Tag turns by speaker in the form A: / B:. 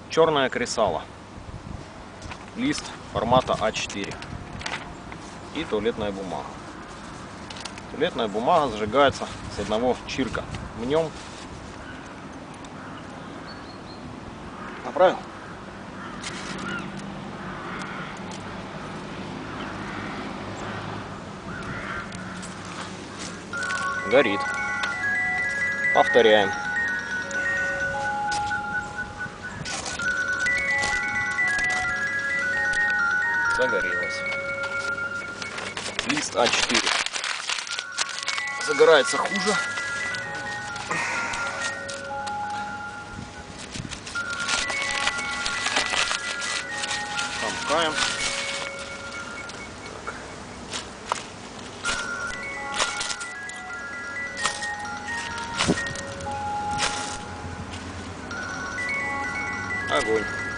A: Черное кресало. Лист формата А4. И туалетная бумага. Туалетная бумага зажигается с одного чирка. В нем направил. Горит. Повторяем. Загорелось. Лист А4 загорается хуже. Тамкаем. Огонь.